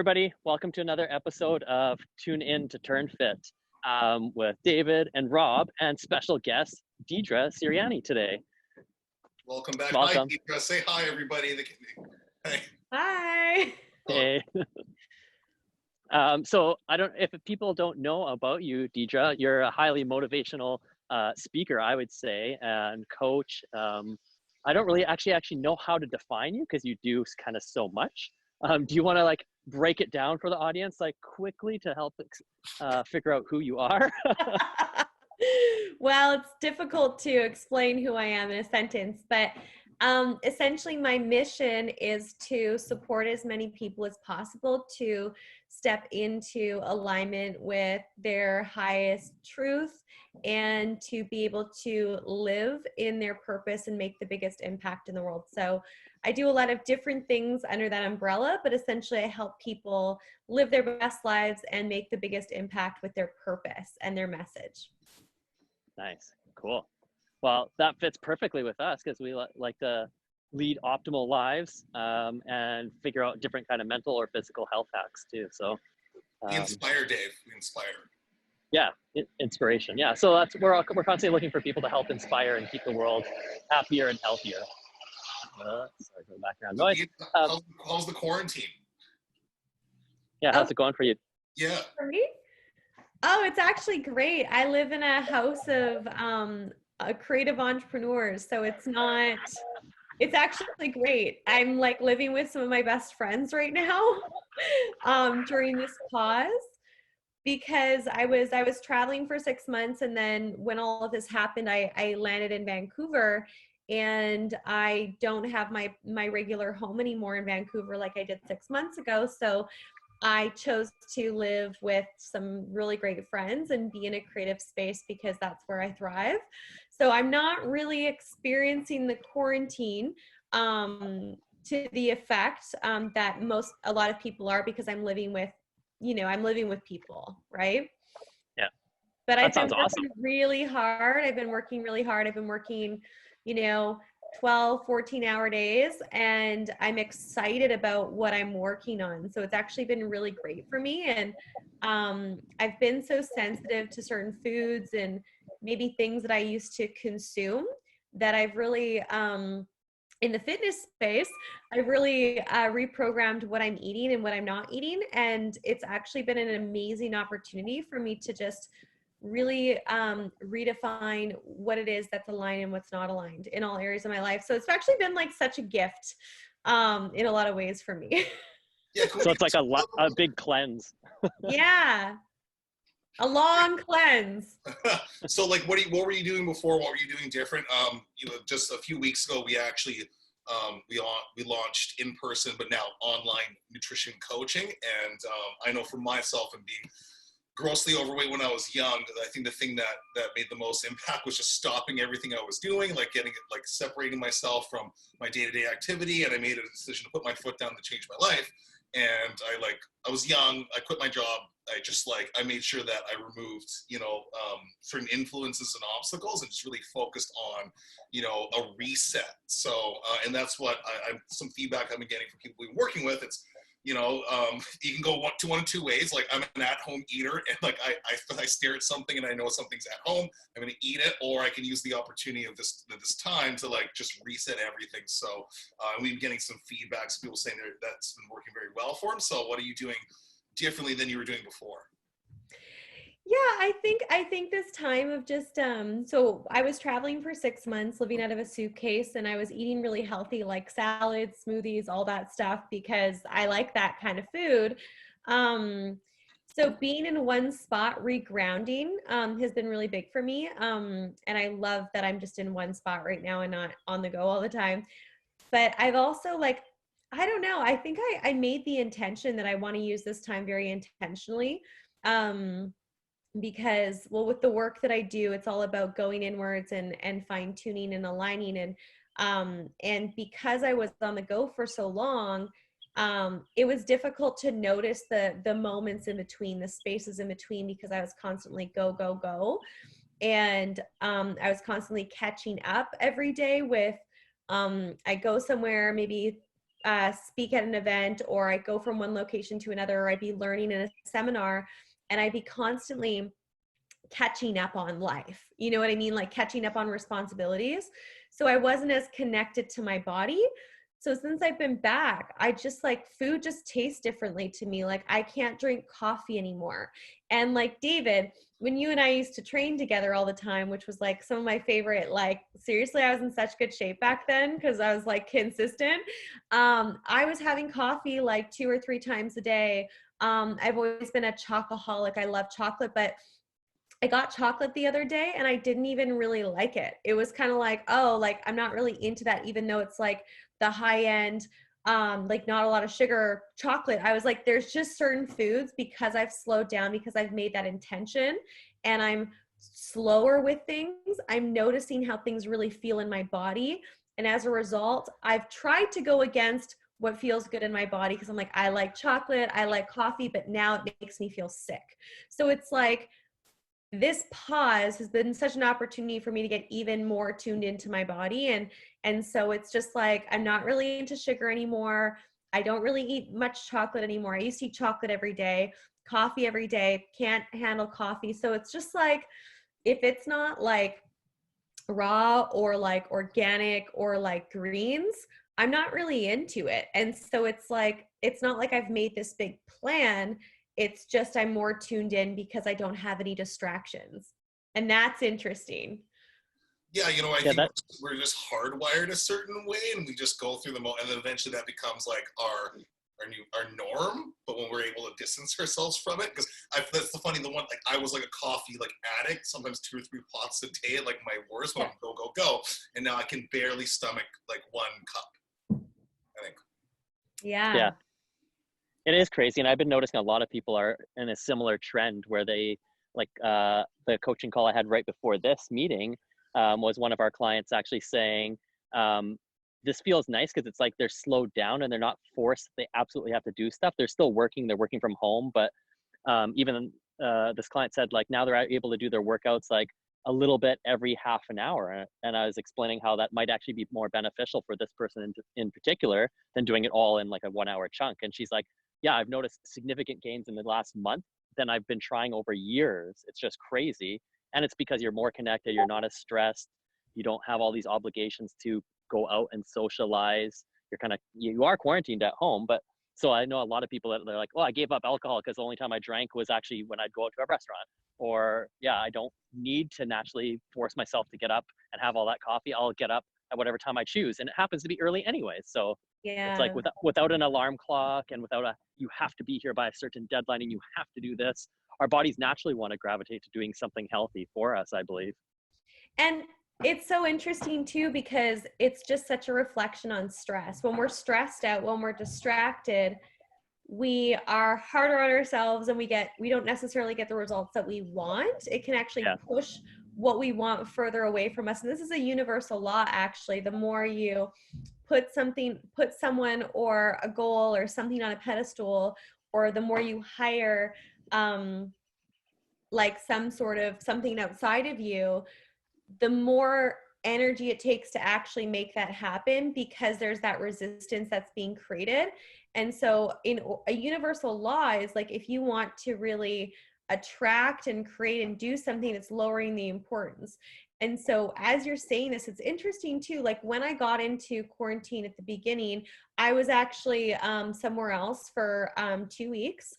Everybody, welcome to another episode of TuneIn To TurnFit with David and Rob and special guest Deidre Sirianni today. Welcome back. Welcome. Hi, Deidre. Say hi, everybody. Hey. Hi. Hey. So if people don't know about you, Deidre, you're a highly motivational speaker, I would say, and coach. I don't really actually know how to define you because you do kind of so much. Do you want to break it down for the audience quickly to help figure out who you are? Well, it's difficult to explain who I am in a sentence, but essentially my mission is to support as many people as possible to step into alignment with their highest truth and to be able to live in their purpose and make the biggest impact in the world. So I do a lot of different things under that umbrella, but essentially I help people live their best lives and make the biggest impact with their purpose and their message. Nice. Cool. Well, that fits perfectly with us because we like to lead optimal lives and figure out different kind of mental or physical health hacks too. So we inspire, Dave. We inspire. Yeah, inspiration. Yeah. So we're constantly looking for people to help inspire and keep the world happier and healthier. Sorry for the background noise. How's the quarantine? Yeah, how's it going for you? Yeah. For me? Oh, it's actually great. I live in a house of creative entrepreneurs, so it's actually great. I'm living with some of my best friends right now during this pause because I was traveling for 6 months, and then when all of this happened, I landed in Vancouver, and I don't have my regular home anymore in Vancouver like I did 6 months ago. So I chose to live with some really great friends and be in a creative space because that's where I thrive. So I'm not really experiencing the quarantine to the effect that a lot of people are, because I'm living with people, right? Yeah. But I've been awesome. really hard. I've been working, 12, 14-hour days, and I'm excited about what I'm working on. So it's actually been really great for me. And I've been so sensitive to certain foods and maybe things that I used to consume that I've really, in the fitness space, I've really reprogrammed what I'm eating and what I'm not eating. And it's actually been an amazing opportunity for me to just really redefine what it is that's aligned and what's not aligned in all areas of my life. So it's actually been such a gift in a lot of ways for me. Yeah, cool. So it's a big cleanse. Yeah. A long cleanse. So what were you doing before? What were you doing different? Just a few weeks ago, we actually we launched in person, but now online nutrition coaching. And I know for myself, and being grossly overweight when I was young, I think the thing that made the most impact was just stopping everything I was doing, separating myself from my day-to-day activity. And I made a decision to put my foot down to change my life. And I was young, I quit my job. I made sure that I removed, certain influences and obstacles and just really focused on, a reset. So, and that's what some feedback I've been getting from people we've been working with. It's, you can go one of two ways. I'm an at-home eater, and I stare at something and I know something's at home, I'm going to eat it, or I can use the opportunity of this time to just reset everything. So we've been getting some feedback, people saying that's been working very well for them. So what are you doing differently than you were doing before? Yeah, I think this time of just so I was traveling for 6 months, living out of a suitcase, and I was eating really healthy, like salads, smoothies, all that stuff, because I like that kind of food. So being in one spot, regrounding, has been really big for me. And I love that I'm just in one spot right now and not on the go all the time. But I've also I don't know, I think I made the intention that I want to use this time very intentionally. Because, well, with the work that I do, it's all about going inwards and fine tuning and aligning. And because I was on the go for so long, it was difficult to notice the moments in between, the spaces in between, because I was constantly go, go, go. And I was constantly catching up every day with, I go somewhere maybe speak at an event, or I go from one location to another, or I'd be learning in a seminar, and I'd be constantly catching up on life. You know what I mean? Like catching up on responsibilities. So I wasn't as connected to my body. So since I've been back, I just like food just tastes differently to me. Like I can't drink coffee anymore. And like David, when you and I used to train together all the time, which was like some of my favorite, like seriously, I was in such good shape back then because I was like consistent. I was having coffee like 2 or 3 times a day. I've always been a chocoholic. I love chocolate, but I got chocolate the other day and I didn't even really like it. It was kind of like, oh, like I'm not really into that, even though it's like the high end, like not a lot of sugar chocolate. I was like, there's just certain foods, because I've slowed down, because I've made that intention and I'm slower with things. I'm noticing how things really feel in my body. And as a result, I've tried to go against what feels good in my body, because I'm like, I like chocolate, I like coffee, but now it makes me feel sick. So it's like, this pause has been such an opportunity for me to get even more tuned into my body. And so it's just like, I'm not really into sugar anymore. I don't really eat much chocolate anymore. I used to eat chocolate every day, coffee every day, can't handle coffee. So it's just like, if it's not like raw or like organic or like greens, I'm not really into it. And so it's like, it's not like I've made this big plan. It's just I'm more tuned in because I don't have any distractions. And that's interesting. Yeah, you know, I Yeah, think we're just hardwired a certain way, and we just go through and then eventually that becomes like our norm. But when we're able to distance ourselves from it, because that's the funny, the one, like I was like a coffee like addict, sometimes 2 or 3 pots a day, like my worst, when I'm go, and now I can barely stomach like 1 cup, I think. yeah, it is crazy. And I've been noticing a lot of people are in a similar trend where they like the coaching call I had right before this meeting was one of our clients actually saying, this feels nice because it's like they're slowed down and they're not forced. They absolutely have to do stuff. They're still working. They're working from home. But even this client said like now they're able to do their workouts like a little bit every half an hour. And I was explaining how that might actually be more beneficial for this person in particular than doing it all in like a 1-hour chunk. And she's like, yeah, I've noticed significant gains in the last month than I've been trying over years. It's just crazy. And it's because you're more connected. You're not as stressed. You don't have all these obligations to go out and socialize. You are quarantined at home, but so I know a lot of people that they're like, oh, I gave up alcohol because the only time I drank was actually when I'd go out to a restaurant. Or yeah, I don't need to naturally force myself to get up and have all that coffee. I'll get up at whatever time I choose. And it happens to be early anyway. So it's like without an alarm clock and without you have to be here by a certain deadline and you have to do this, our bodies naturally want to gravitate to doing something healthy for us, I believe. And it's so interesting too, because it's just such a reflection on stress. When we're stressed out, when we're distracted, we are harder on ourselves and we don't necessarily get the results that we want. It can actually push what we want further away from us. And this is a universal law, actually. The more you put someone or a goal or something on a pedestal, or the more you hire like some sort of something outside of you, the more energy it takes to actually make that happen, because there's that resistance that's being created. And so in a universal law is like, if you want to really attract and create and do something, that's lowering the importance. And so as you're saying this, it's interesting too, like when I got into quarantine at the beginning, I was actually somewhere else for 2 weeks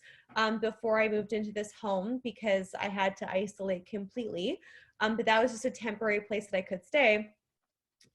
before I moved into this home, because I had to isolate completely. But that was just a temporary place that I could stay.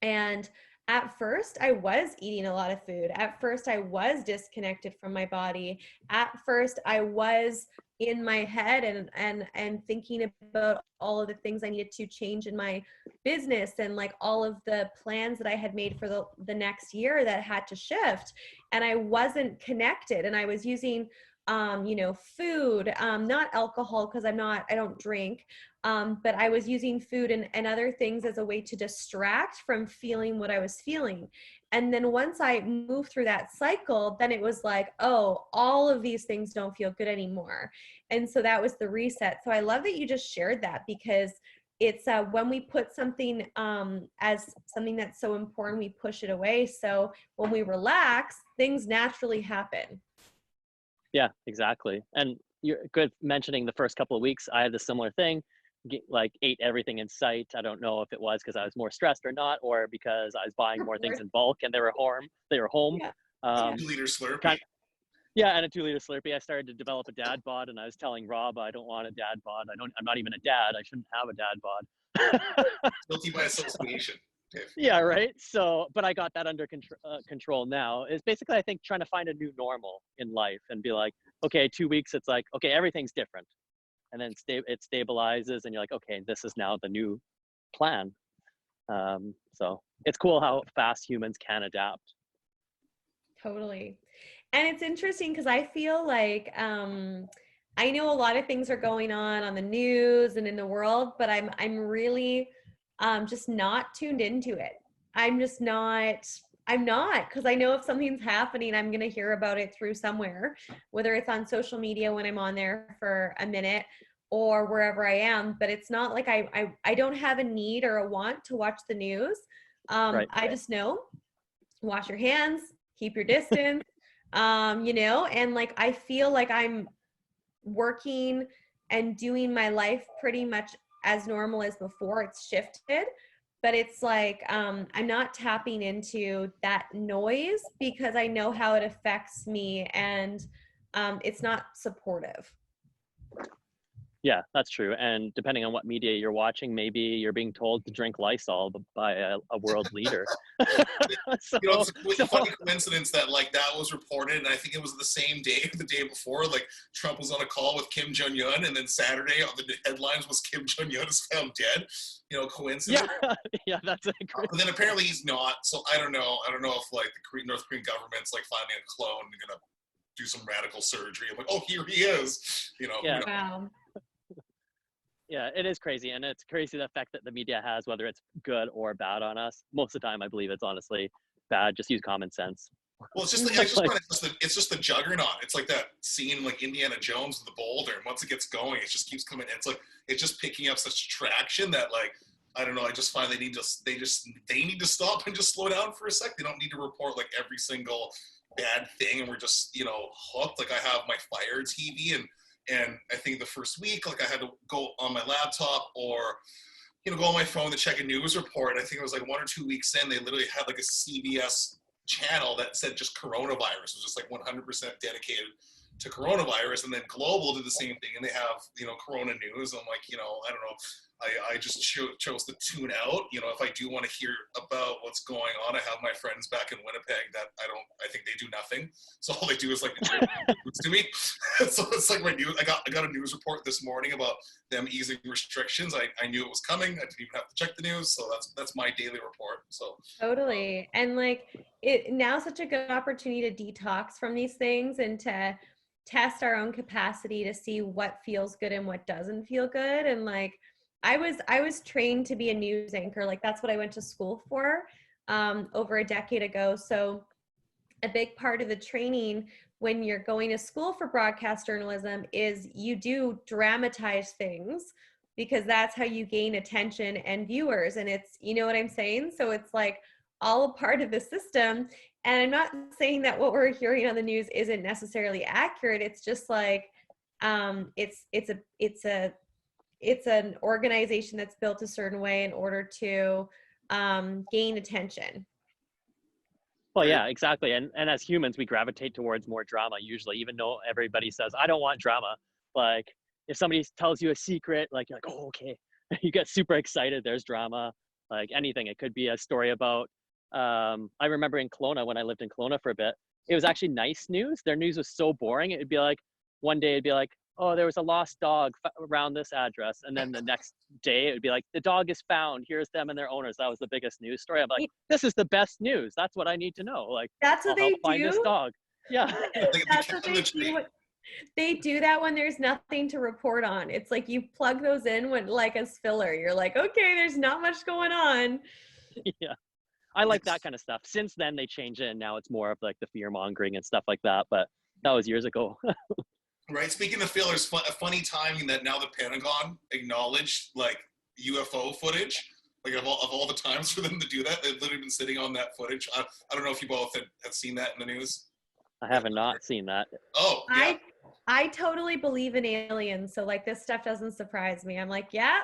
And at first I was eating a lot of food. At first I was disconnected from my body. At first I was in my head and thinking about all of the things I needed to change in my business, and like all of the plans that I had made for the next year that had to shift. And I wasn't connected, and I was using food, not alcohol, because I don't drink. But I was using food and other things as a way to distract from feeling what I was feeling. And then once I moved through that cycle, then it was like, oh, all of these things don't feel good anymore. And so that was the reset. So I love that you just shared that, because when we put something as something that's so important, we push it away. So when we relax, things naturally happen. Yeah, exactly. And you're good mentioning the first couple of weeks. I had a similar thing, like ate everything in sight. I don't know if it was because I was more stressed or not, or because I was buying more things in bulk and they were home. Yeah. Um, 2-liter Slurpee. yeah, and a 2-liter Slurpee. I started to develop a dad bod, and I was telling Rob, I don't want a dad bod. I'm not even a dad. I shouldn't have a dad bod. Guilty by association. Yeah, right. So, but I got that under control now. It's basically, I think, trying to find a new normal in life and be like, okay, 2 weeks, it's like, okay, everything's different. And then it stabilizes and you're like, okay, this is now the new plan. So it's cool how fast humans can adapt. Totally. And it's interesting because I feel like I know a lot of things are going on the news and in the world, but I'm really just not tuned into it. I'm not, because I know if something's happening, I'm going to hear about it through somewhere, whether it's on social media when I'm on there for a minute or wherever I am. But it's not like I don't have a need or a want to watch the news. Right. I just know, wash your hands, keep your distance, and like I feel like I'm working and doing my life pretty much as normal as before. It's shifted, but it's like I'm not tapping into that noise because I know how it affects me, and it's not supportive. Yeah, that's true. And depending on what media you're watching, maybe you're being told to drink Lysol by a world leader. So, it's a funny coincidence that like that was reported, and I think it was the same day, the day before, like Trump was on a call with Kim Jong-un, and then Saturday on the headlines was Kim Jong-un is found dead. Coincidence. Yeah, that's a great. But then apparently he's not. So I don't know if like the North Korean government's like finding a clone and gonna do some radical surgery. I'm like, oh, here he is. Yeah. Wow. Yeah, it is crazy. And it's crazy the effect that the media has, whether it's good or bad on us. Most of the time, I believe it's honestly bad. Just use common sense. Well, it's just the juggernaut. It's like that scene like Indiana Jones with the boulder, and once it gets going, it just keeps coming. It's like it's just picking up such traction that like I don't know. I just find they need to stop and just slow down for a sec. They don't need to report like every single bad thing, and we're just hooked. Like I have my Fire TV and I think the first week, like I had to go on my laptop or, go on my phone to check a news report. I think it was like 1 or 2 weeks in, they literally had like a CBS channel that said just coronavirus. It was just like 100% dedicated to coronavirus. And then Global did the same thing, and they have, Corona news. I'm like, I don't know. I just chose to tune out. If I do want to hear about what's going on, I have my friends back in Winnipeg that I think they do nothing. So all they do is like news to me. So it's like my news. I got a news report this morning about them easing restrictions. I knew it was coming. I didn't even have to check the news. So that's my daily report. So totally. And like it now's such a good opportunity to detox from these things and to test our own capacity to see what feels good and what doesn't feel good. And like I was trained to be a news anchor. Like that's what I went to school for over a decade ago. So a big part of the training when you're going to school for broadcast journalism is you do dramatize things because that's how you gain attention and viewers. And it's, you know what I'm saying? So it's like all a part of the system. And I'm not saying that what we're hearing on the news isn't necessarily accurate. It's just like, it's an organization that's built a certain way in order to gain attention. Well, yeah, exactly. And as humans, we gravitate towards more drama usually, even though everybody says, I don't want drama. Like if somebody tells you a secret, like you're like, oh, okay. You get super excited. There's drama, like anything. It could be a story about, I remember in Kelowna, when I lived in Kelowna for a bit, it was actually nice news. Their news was so boring. It'd be like, one day it'd be like, oh, there was a lost dog around this address. And then the next day it would be like, the dog is found. Here's them and their owners. That was the biggest news story. I'm like, this is the best news. That's what I need to know. Like, that's what I'll they find do. this dog. Yeah. That's what they do. They do that when there's nothing to report on. It's like you plug those in when like as filler. You're like, okay, there's not much going on. Yeah. I like that kind of stuff. Since then they changed it and now it's more of like the fear mongering and stuff like that. But that was years ago. Right. Speaking of fillers, a funny timing that now the Pentagon acknowledged, like, UFO footage. Like of all the times for them to do that, they've literally been sitting on that footage. I don't know if you both had seen that in the news. I haven't not seen that. Oh, yeah. I totally believe in aliens, so like this stuff doesn't surprise me. I'm like, yeah.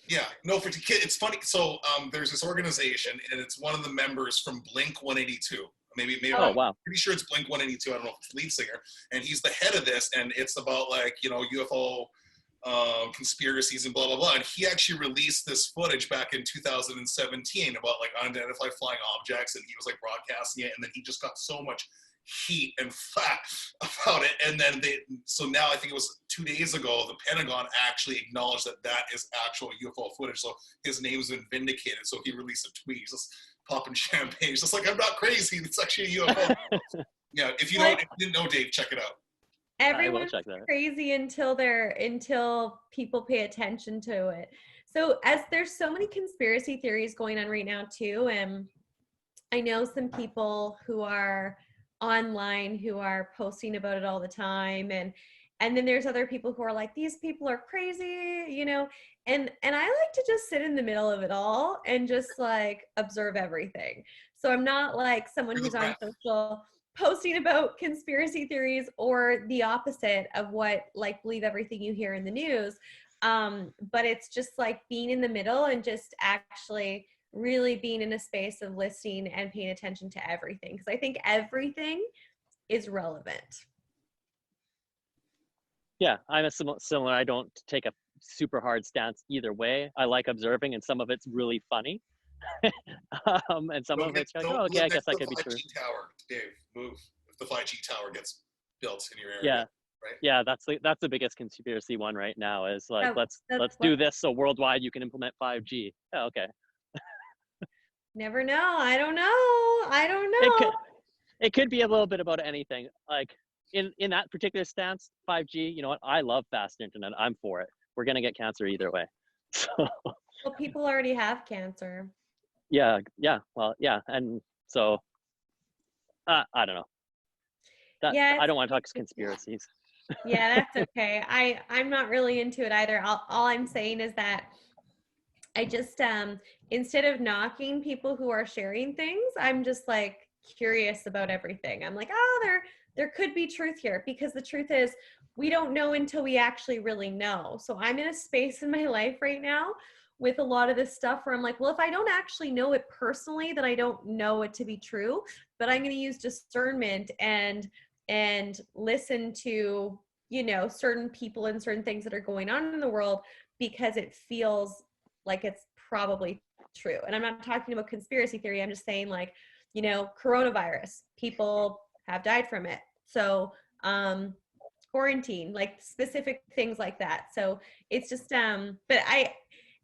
Yeah, no, for kid, it's funny. So there's this organization, and it's one of the members from Blink 182. Maybe Oh, wow. I'm pretty sure it's Blink 182. I don't know if it's the lead singer, and he's the head of this, and it's about like UFO conspiracies and blah blah blah. And he actually released this footage back in 2017 about like unidentified flying objects, and he was like broadcasting it, and then he just got so much heat and flack about it. And then so now I think it was 2 days ago, the Pentagon actually acknowledged that is actual UFO footage. So his name's been vindicated. So he released a tweet. He's just popping champagne. He's just like, I'm not crazy. It's actually a UFO. Yeah. If you didn't know, Dave, check it out. Everyone's crazy until people pay attention to it. So as there's so many conspiracy theories going on right now too, and I know some people who are online who are posting about it all the time, and then there's other people who are like, these people are crazy, and I like to just sit in the middle of it all and just like observe everything. So I'm not like someone who's on social posting about conspiracy theories or the opposite of what like believe everything you hear in the news, but it's just like being in the middle and just actually really being in a space of listening and paying attention to everything, because I think everything is relevant. Yeah, I'm a similar. I don't take a super hard stance either way. I like observing, and some of it's really funny, and some of it's like, oh, okay, I guess that could be true. Tower, Dave, move if the 5G tower gets built in your area. Yeah, right? Yeah, that's the biggest conspiracy one right now. Is like, let's do this so worldwide you can implement 5G. Oh, okay. Never know. I don't know. It could be a little bit about anything. Like in that particular stance, 5G, you know what? I love fast internet. I'm for it. We're going to get cancer either way. So, well, people already have cancer. Yeah. Well, yeah. And so, I don't know. I don't want to talk conspiracies. Yeah, that's okay. I'm not really into it either. All I'm saying is that I just, instead of knocking people who are sharing things, I'm just like curious about everything. I'm like, oh, there could be truth here, because the truth is we don't know until we actually really know. So I'm in a space in my life right now with a lot of this stuff where I'm like, well, if I don't actually know it personally, then I don't know it to be true, but I'm going to use discernment and listen to, certain people and certain things that are going on in the world, because it feels like it's probably true. And I'm not talking about conspiracy theory. I'm just saying, like, coronavirus, people have died from it. So, quarantine, like specific things like that. So it's just, but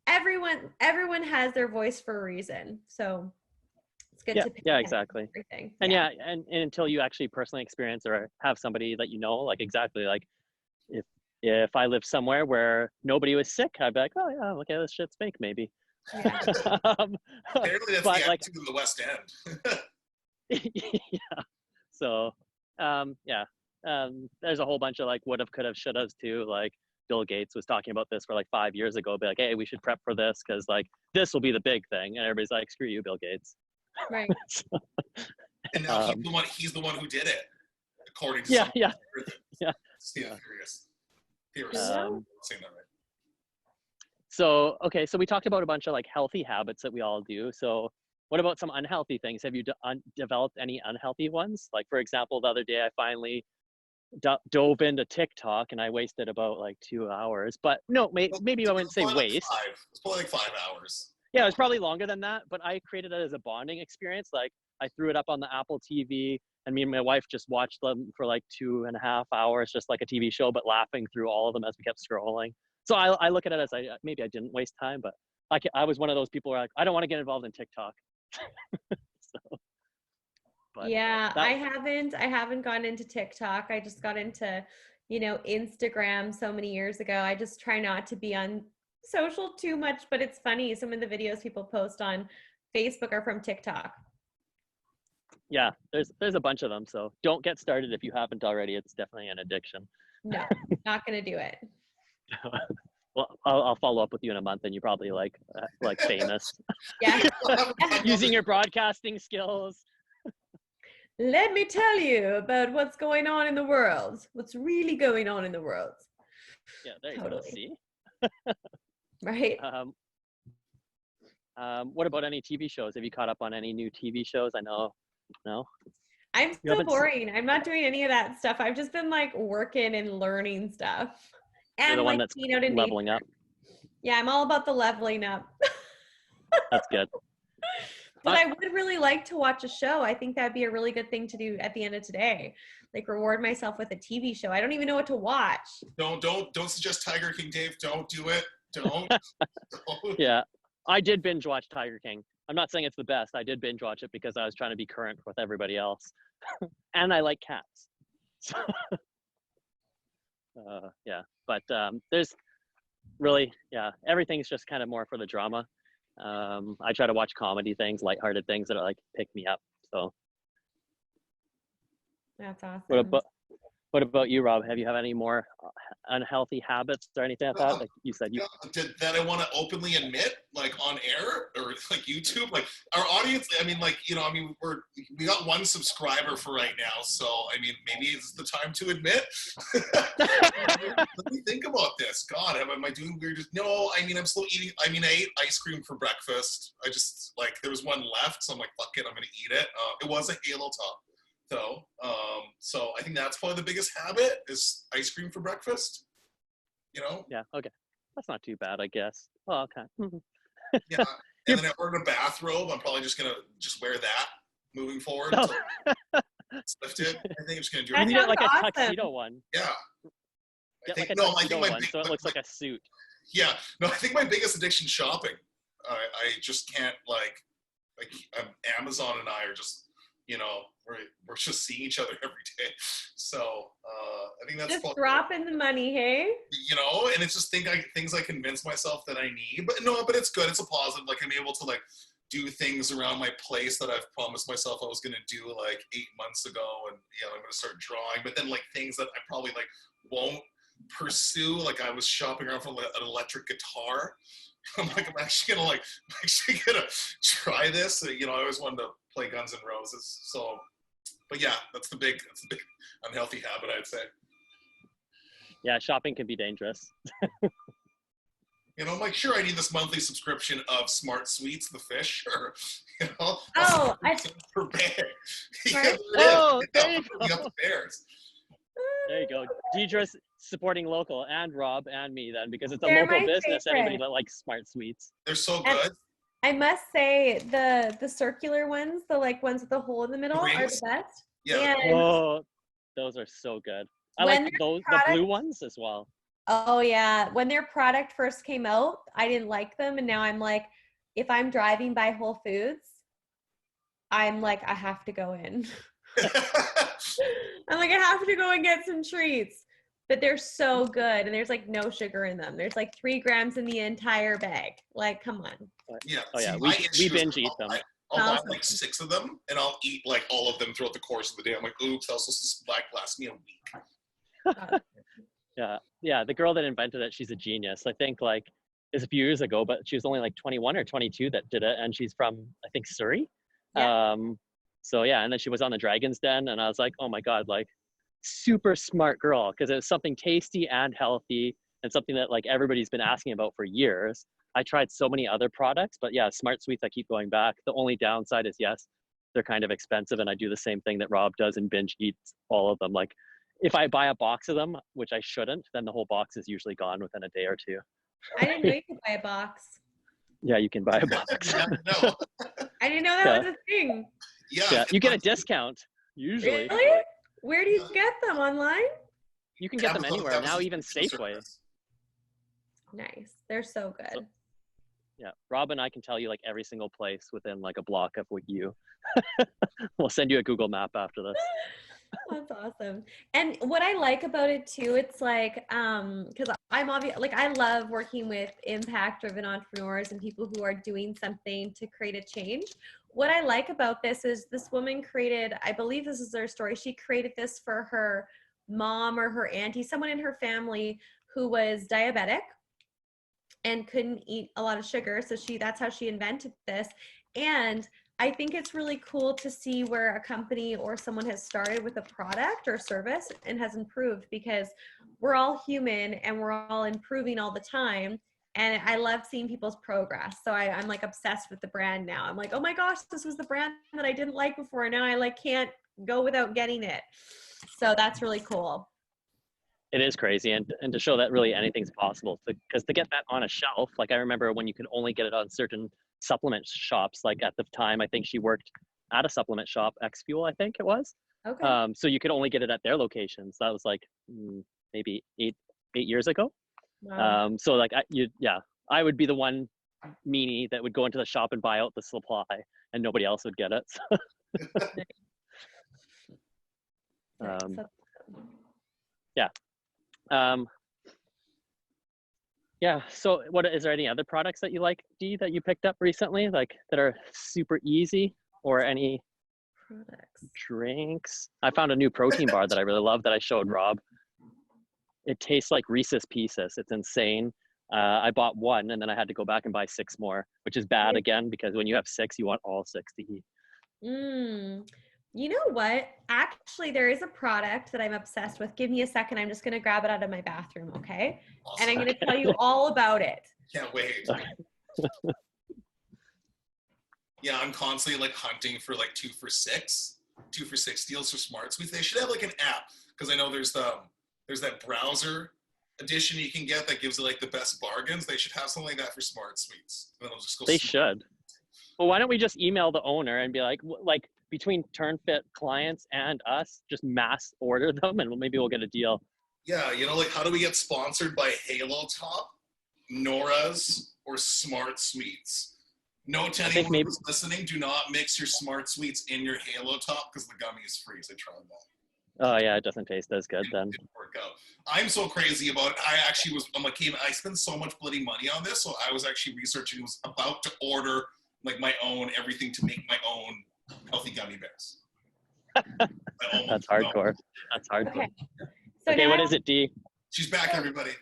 everyone has their voice for a reason. So it's good to yeah, exactly. Everything. And and until you actually personally experience or have somebody that like exactly, like if I lived somewhere where nobody was sick, I'd be like, oh yeah, okay, this shit's fake maybe. Yeah. Apparently that's the attitude in the West End. Yeah. So there's a whole bunch of like would have, could have, should have too. Like Bill Gates was talking about this for like 5 years ago, be like, hey, we should prep for this because like this will be the big thing, and everybody's like, screw you, Bill Gates. Right. So, and now he's the one who did it, according to yeah. Theorists. Saying that right. So okay, so we talked about a bunch of like healthy habits that we all do. So what about some unhealthy things? Have you developed any unhealthy ones? Like, for example, the other day I finally dove into TikTok and I wasted about like 2 hours. But no, maybe I wouldn't say waste. It's probably like 5 hours. Yeah, it was probably longer than that, but I created it as a bonding experience. Like I threw it up on the Apple TV, and me and my wife just watched them for like 2.5 hours, just like a TV show, but laughing through all of them as we kept scrolling. So I look at it as maybe I didn't waste time, but I was one of those people where like, I don't want to get involved in TikTok. Yeah, I haven't gone into TikTok. I just got into, Instagram so many years ago. I just try not to be on social too much, but it's funny. Some of the videos people post on Facebook are from TikTok. Yeah, there's a bunch of them. So don't get started if you haven't already. It's definitely an addiction. No, not going to do it. Well, I'll follow up with you in a month, and you're probably like famous. Yeah. Using your broadcasting skills. Let me tell you about what's going on in the world. What's really going on in the world. Yeah, there you Totally. go. See? Right? What about any TV shows? Have you caught up on any new TV shows? I know. No? I'm so boring. I'm not doing any of that stuff. I've just been like working and learning stuff. You're And the one like that's being out in leveling nature. up. Yeah, I'm all about the leveling up. That's good. But I would really like to watch a show. I think that'd be a really good thing to do at the end of today. Like reward myself with a TV show. I don't even know what to watch. Don't suggest Tiger King, Dave. Don't do it. Don't. Yeah. I did binge watch Tiger King. I'm not saying it's the best. I did binge watch it because I was trying to be current with everybody else. And I like cats. So, yeah. But there's really, everything's just kind of more for the drama. I try to watch comedy things, lighthearted things that are like pick me up. So that's awesome. What about you, Rob? Have you had any more unhealthy habits or anything like that? Like you said, that I want to openly admit, like on air or like YouTube, like our audience. I mean, like we got one subscriber for right now, so I mean, maybe it's the time to admit. Let me think about this. God, am I doing weird? No, I mean, I'm still eating. I mean, I ate ice cream for breakfast. I just there was one left, so I'm like, fuck it, I'm gonna eat it. It was a Halo Top. though. So I think that's probably the biggest habit is ice cream for breakfast. You know? Yeah. Okay. That's not too bad, I guess. Oh, okay. Yeah. And then I ordered a bathrobe. I'm probably just gonna wear that moving forward until it's lifted. I think I'm just gonna do it. You need like a awesome. tuxedo one. Yeah. Get like a tuxedo one, so it looks like a suit. Yeah. No, I think my biggest addiction is shopping. I just can't like Amazon and I are just, you know, we're just seeing each other every day. So I think that's just dropping the money, hey? You know, and it's just things I convince myself that I need. But it's good. It's a positive. Like I'm able to like do things around my place that I've promised myself I was gonna do like 8 months ago, and I'm gonna start drawing. But then like things that I probably like won't pursue. Like I was shopping around for an electric guitar. I'm actually gonna try this. I always wanted to play Guns N' Roses. So, but yeah, that's the big unhealthy habit, I'd say. Yeah, shopping can be dangerous. I'm like, sure, I need this monthly subscription of Smart Sweets, the fish, or per bear. There you go. You got the bears. There you go. Deidre's supporting local, and Rob and me then, because it's a They're local my business. favorite. Anybody that likes Smart Sweets. They're so good. I must say the circular ones, the like ones with the hole in the middle, are the best. Yeah. Oh, those are so good. I like those the blue ones as well. Oh yeah, when their product first came out, I didn't like them, and now I'm like, if I'm driving by Whole Foods, I'm like, I have to go in. I'm like, I have to go and get some treats. But they're so good, and there's like no sugar in them. There's like 3 grams in the entire bag. Like, come on. Yeah. Oh yeah, we binge eat them. I'll buy like 6 of them, and I'll eat like all of them throughout the course of the day. I'm like, oops, that's supposed to last me a week. Yeah. The girl that invented it, she's a genius. I think like it's a few years ago, but she was only like 21 or 22 that did it, and she's from I think Surrey. Yeah. So yeah, and then she was on the Dragon's Den, and I was like, oh my god, like super smart girl, because it was something tasty and healthy, and something that like everybody's been asking about for years. I tried so many other products, but yeah, Smart Sweets, I keep going back. The only downside is yes, they're kind of expensive, and I do the same thing that Rob does and binge eats all of them. Like if I buy a box of them, which I shouldn't, then the whole box is usually gone within a day or two. I didn't know you could buy a box. Yeah, you can buy a box. No. I didn't know that was a thing. Yeah. You get a discount usually. Really? Where do you get them? Online? You can get them anywhere now, even Safeway. Nice. They're so good. So, yeah, Rob and I can tell you like every single place within like a block of you. We'll send you a Google map after this. That's awesome. And what I like about it too, it's like, because I'm I love working with impact-driven entrepreneurs and people who are doing something to create a change. What I like about this is this woman created, I believe this is her story, she created this for her mom or her auntie, someone in her family who was diabetic. and couldn't eat a lot of sugar. So that's how she invented this. And I think it's really cool to see where a company or someone has started with a product or service and has improved, because we're all human and we're all improving all the time. And I love seeing people's progress. So I'm like obsessed with the brand now. I'm like, oh my gosh, this was the brand that I didn't like before. Now I like can't go without getting it. So that's really cool. It is crazy, and to show that really anything's possible, because to get that on a shelf, like I remember when you could only get it on certain supplement shops, like at the time I think she worked at a supplement shop, X Fuel I think it was. Okay. So you could only get it at their locations. That was like maybe eight years ago. Wow. So like I would be the one meanie that would go into the shop and buy out the supply, and nobody else would get it. Yeah. Yeah. So is there any other products that you like, Dee, that you picked up recently, like that are super easy, or any Products. drinks? I found a new protein bar that I really love that I showed Rob. It tastes like Reese's Pieces. It's insane. I bought one and then I had to go back and buy 6 more, which is bad again, because when you have 6, you want all 6 to eat. You know what? Actually, there is a product that I'm obsessed with. Give me a second. I'm just going to grab it out of my bathroom, okay? Awesome. And I'm going to tell you all about it. Can't wait. Yeah, I'm constantly like hunting for like 2 for 6 deals for Smart Suites. They should have like an app, because I know there's that browser edition you can get that gives it like the best bargains. They should have something like that for Smart Suites. And then I'll just go They should. Well, why don't we just email the owner and be like between TurnFit clients and us, just mass order them, and maybe we'll get a deal. Yeah, like how do we get sponsored by Halo Top, Nora's, or Smart Suites? Note to anyone who's listening, do not mix your Smart Suites in your Halo Top, because the gummy is freeze. I tried that. Oh yeah, it doesn't taste as good then. It didn't work out. I'm so crazy about it. I spend so much bloody money on this, so I was actually researching, was about to order like my own everything to make my own healthy gummy bears. That's hardcore. That's hardcore. Okay, so okay, what is it, Dee? She's back, everybody.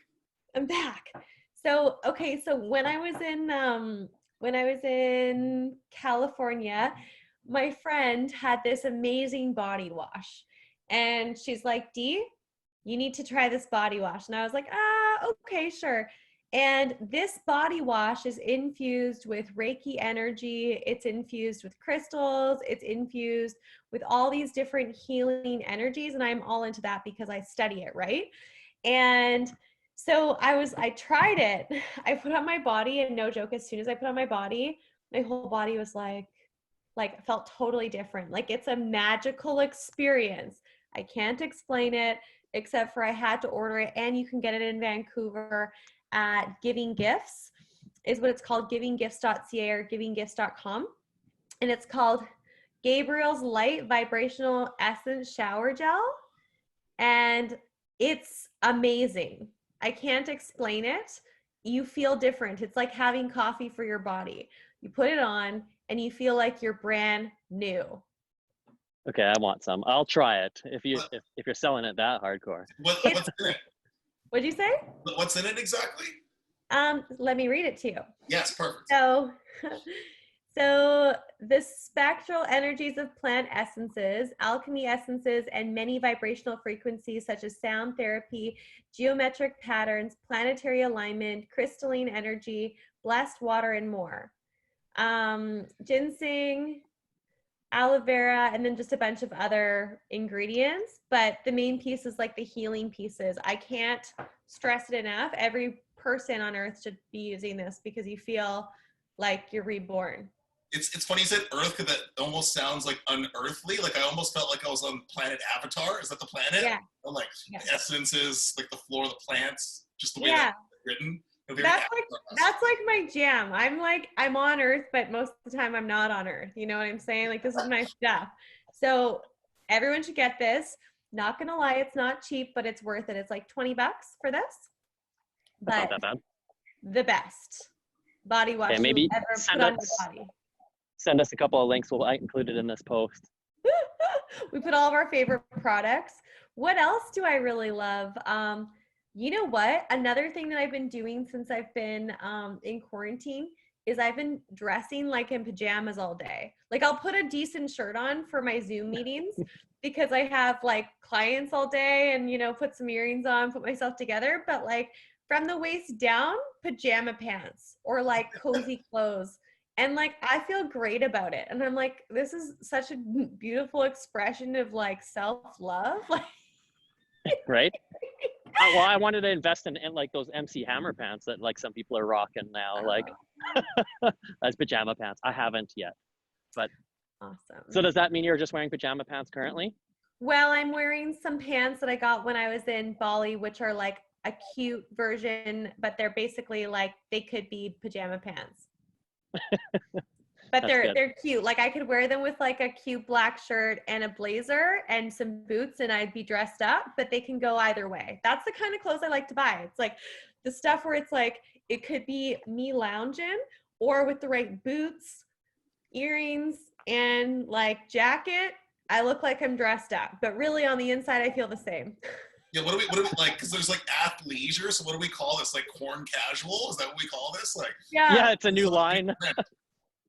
I'm back. So when I was in California, my friend had this amazing body wash, and she's like, Dee, you need to try this body wash. And I was like, okay, sure. And this body wash is infused with Reiki energy. It's infused with crystals. It's infused with all these different healing energies. And I'm all into that because I study it, right? And so I tried it. I put on my body, and no joke, as soon as I put on my body, my whole body was like felt totally different. Like, it's a magical experience. I can't explain it, except for I had to order it, and you can get it in Vancouver at Giving Gifts, is what it's called, givinggifts.ca or givinggifts.com. And it's called Gabriel's Light Vibrational Essence Shower Gel. And it's amazing. I can't explain it. You feel different. It's like having coffee for your body. You put it on and you feel like you're brand new. Okay, I want some. I'll try it if you're selling it that hardcore. What's in it? What'd you say? What's in it exactly? Let me read it to you. Yes, perfect. So the spectral energies of plant essences, alchemy essences, and many vibrational frequencies such as sound therapy, geometric patterns, planetary alignment, crystalline energy, blessed water, and more. Ginseng, aloe vera, and then just a bunch of other ingredients. But the main piece is like the healing pieces. I can't stress it enough. Every person on earth should be using this because you feel like you're reborn. It's funny you said Earth, because that almost sounds like unearthly. Like I almost felt like I was on planet Avatar. Is that the planet? Yeah. I'm like, yeah. The essences, like the floor of the plants, just the way yeah. that's written. That's like my jam. I'm on Earth, but most of the time I'm not on Earth. You know what I'm saying? Like, this is my stuff. So everyone should get this. Not gonna lie, it's not cheap, but it's worth it. It's like $20 for this. But that's not that bad. The best body wash maybe ever put on your body. Send us a couple of links. We'll include it in this post. We put all of our favorite products. What else do I really love? You know what? Another thing that I've been doing since I've been in quarantine is I've been dressing like in pajamas all day. Like I'll put a decent shirt on for my Zoom meetings because I have like clients all day and, you know, put some earrings on, put myself together. But like from the waist down, pajama pants or like cozy clothes. And like I feel great about it. And I'm like, this is such a beautiful expression of like self-love. Right? Well, I wanted to invest in like those MC Hammer pants that like some people are rocking now, like as pajama pants. I haven't yet, but Awesome. so does that mean you're just wearing pajama pants currently? Well, I'm wearing some pants that I got when I was in Bali, which are like a cute version, but they're basically like they could be pajama pants. But That's good. they're cute. Like I could wear them with like a cute black shirt and a blazer and some boots and I'd be dressed up, but they can go either way. That's the kind of clothes I like to buy. It's like the stuff where it's like it could be me lounging or with the right boots, earrings, and like jacket, I look like I'm dressed up, but really on the inside, I feel the same. Yeah, what do we like? Because there's like athleisure. So what do we call this? Like corn casual? Is that what we call this? Like, Yeah, it's a new line.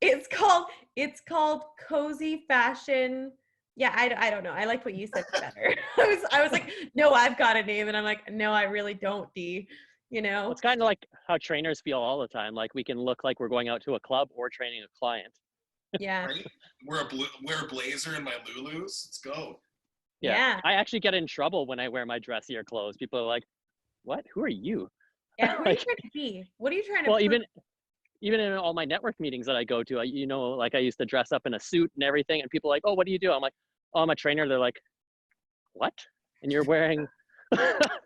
It's called cozy fashion. Yeah, I don't know. I like what you said better. I was like, no, I've got a name, and I'm like, no, I really don't, D. You know? It's kind of like how trainers feel all the time. Like we can look like we're going out to a club or training a client. Yeah. right? Wear a blazer and my Lulus. Let's go. Yeah. I actually get in trouble when I wear my dressier clothes. People are like, "What? Who are you?" Yeah. Who are you Like, trying to be? What are you trying to well, prove? even in all my network meetings that I go to, like I used to dress up in a suit and everything, and people are like, "Oh, what do you do?" I'm like, "Oh, I'm a trainer." They're like, "What? And you're wearing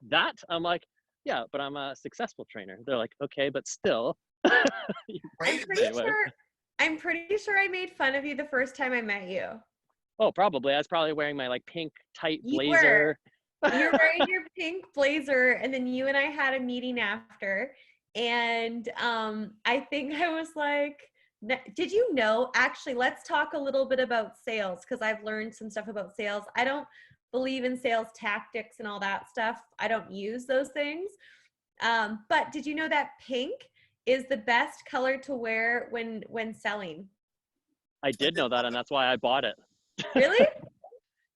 that?" I'm like, "Yeah, but I'm a successful trainer." They're like, "Okay, but still." I'm Right? pretty Anyway. sure I'm pretty sure I made fun of you the first time I met you. Oh, probably. I was probably wearing my like pink tight You were. blazer. You're wearing your pink blazer, and then you and I had a meeting after. And I think I was like, did you know? Actually, let's talk a little bit about sales because I've learned some stuff about sales. I don't believe in sales tactics and all that stuff. I don't use those things. But did you know that pink is the best color to wear when selling? I did know that, and that's why I bought it. Really?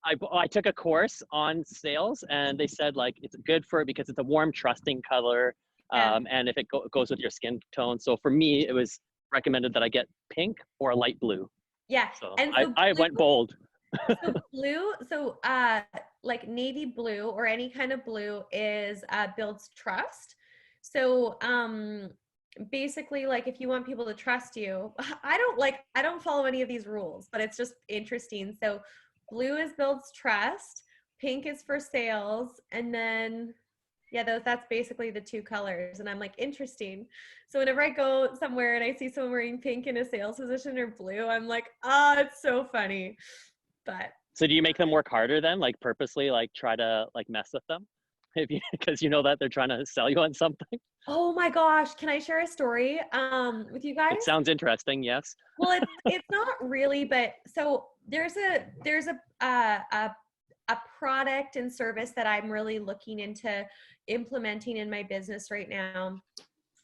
I took a course on sales, and they said like it's good for it because it's a warm, trusting color, Yeah. and if it goes with your skin tone. So for me, it was recommended that I get pink or a light blue. Yeah. So And so I blue went bold. So blue, like navy blue or any kind of blue is builds trust. So basically like if you want people to trust you, I don't follow any of these rules, but it's just interesting. So blue is builds trust, pink is for sales, and then yeah, that's basically the two colors. And I'm like, interesting. So whenever I go somewhere and I see someone wearing pink in a sales position or blue, I'm like, oh, it's so funny. But So do you make them work harder then, like purposely, like try to like mess with them, if you because you know that they're trying to sell you on something? oh my gosh, can I share a story with you guys? It sounds interesting. Yes. Well, it's not really, but so there's a product and service that I'm really looking into implementing in my business right now.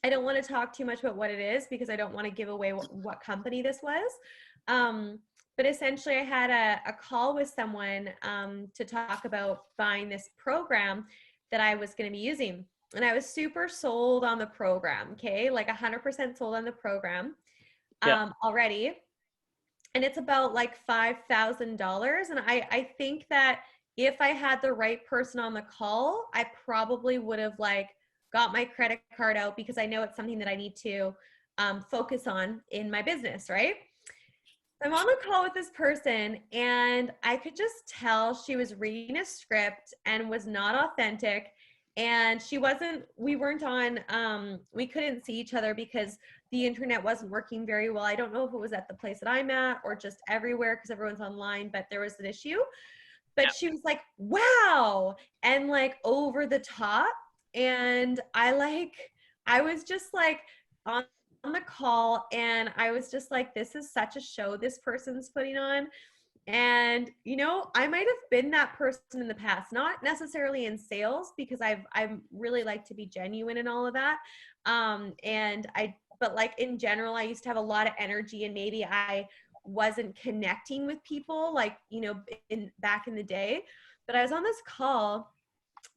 I don't want to talk too much about what it is because I don't want to give away what company this was. But essentially, I had a call with someone to talk about buying this program that I was going to be using. And I was super sold on the program, okay? Like 100% sold on the program Yeah. already. And it's about like $5,000. And I think that if I had the right person on the call, I probably would have like got my credit card out because I know it's something that I need to focus on in my business, right? I'm on the call with this person and I could just tell she was reading a script and was not authentic. And we weren't on, we couldn't see each other because the internet wasn't working very well. I don't know if it was at the place that I'm at or just everywhere because everyone's online, but there was an issue. But she was like, wow, and like over the top. And I was just like on the call and I was just like, this is such a show this person's putting on. And, you know, I might have been that person in the past, not necessarily in sales, because I really like to be genuine and all of that. But like in general, I used to have a lot of energy, and maybe I wasn't connecting with people like, you know, back in the day. But I was on this call,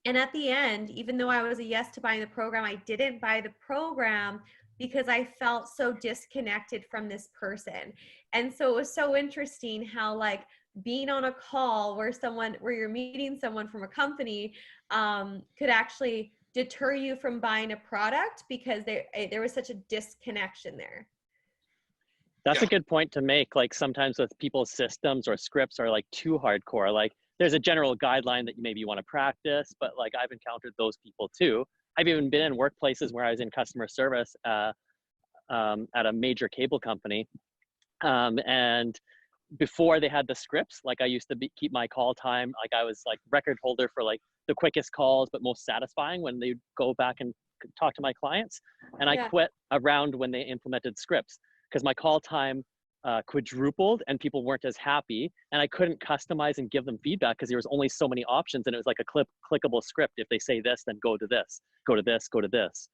and at the end, even though I was a yes to buying the program, I didn't buy the program because I felt so disconnected from this person. And so it was so interesting how, like, being on a call where you're meeting someone from a company could actually deter you from buying a product because there was such a disconnection there. That's a good point to make. Like sometimes with people's systems or scripts are like too hardcore. Like there's a general guideline that maybe you want to practice, but like I've encountered those people too. I've even been in workplaces where I was in customer service at a major cable company. And before they had the scripts, like I used to keep my call time. Like I was like record holder for like the quickest calls, but most satisfying when they go back and talk to my clients. And I quit around when they implemented scripts because my call time quadrupled and people weren't as happy, and I couldn't customize and give them feedback because there was only so many options, and it was like a clickable script. If they say this, then go to this, go to this, go to this.